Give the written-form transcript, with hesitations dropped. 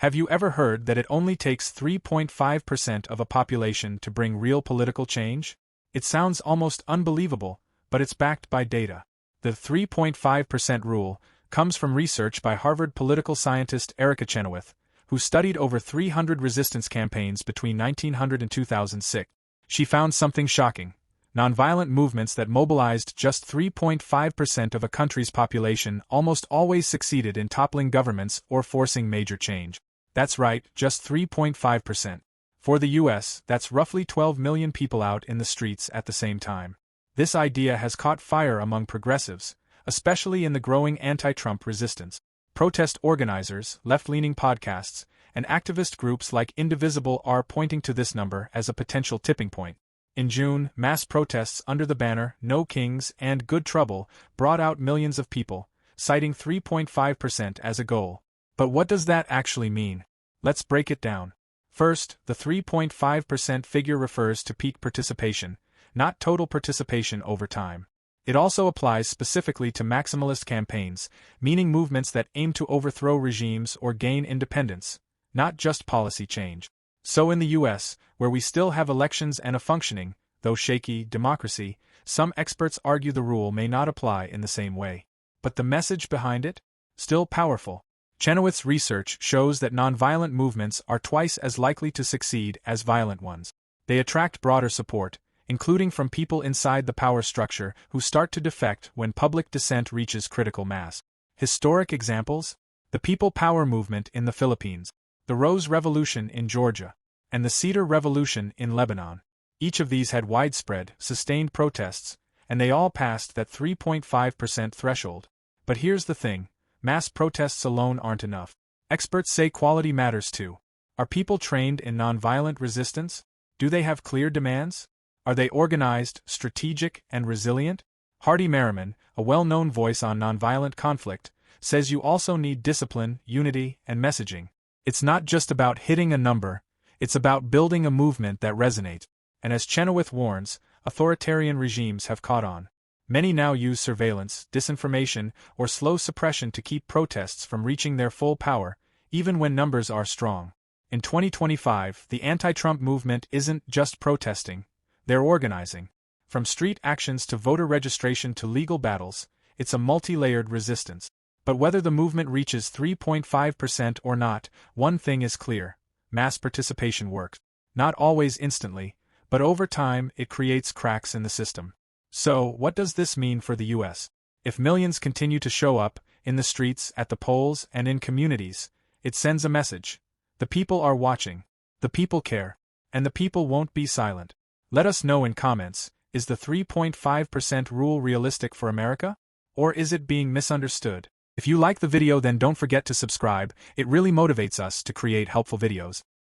Have you ever heard that it only takes 3.5% of a population to bring real political change? It sounds almost unbelievable, but it's backed by data. The 3.5% rule comes from research by Harvard political scientist Erica Chenoweth, who studied over 300 resistance campaigns between 1900 and 2006. She found something shocking. Nonviolent movements that mobilized just 3.5% of a country's population almost always succeeded in toppling governments or forcing major change. That's right, just 3.5%. For the US, that's roughly 12 million people out in the streets at the same time. This idea has caught fire among progressives, especially in the growing anti-Trump resistance. Protest organizers, left-leaning podcasts, and activist groups like Indivisible are pointing to this number as a potential tipping point. In June, mass protests under the banner "No Kings and Good Trouble" brought out millions of people, citing 3.5% as a goal. But what does that actually mean? Let's break it down. First, the 3.5% figure refers to peak participation, not total participation over time. It also applies specifically to maximalist campaigns, meaning movements that aim to overthrow regimes or gain independence, not just policy change. So in the US, where we still have elections and a functioning, though shaky, democracy, some experts argue the rule may not apply in the same way. But the message behind it? Still powerful. Chenoweth's research shows that nonviolent movements are twice as likely to succeed as violent ones. They attract broader support, including from people inside the power structure who start to defect when public dissent reaches critical mass. Historic examples? The People Power movement in the Philippines, the Rose Revolution in Georgia, and the Cedar Revolution in Lebanon. Each of these had widespread, sustained protests, and they all passed that 3.5% threshold. But here's the thing, mass protests alone aren't enough. Experts say quality matters too. Are people trained in nonviolent resistance? Do they have clear demands? Are they organized, strategic, and resilient? Hardy Merriman, a well-known voice on nonviolent conflict, says you also need discipline, unity, and messaging. It's not just about hitting a number, it's about building a movement that resonates. And as Chenoweth warns, authoritarian regimes have caught on. Many now use surveillance, disinformation, or slow suppression to keep protests from reaching their full power, even when numbers are strong. In 2025, the anti-Trump movement isn't just protesting, they're organizing. From street actions to voter registration to legal battles, it's a multi-layered resistance. But whether the movement reaches 3.5% or not, one thing is clear: mass participation works. Not always instantly, but over time it creates cracks in the system. So, what does this mean for the US? If millions continue to show up, in the streets, at the polls, and in communities, it sends a message. The people are watching. The people care. And the people won't be silent. Let us know in comments, is the 3.5% rule realistic for America? Or is it being misunderstood? If you like the video, then don't forget to subscribe, it really motivates us to create helpful videos.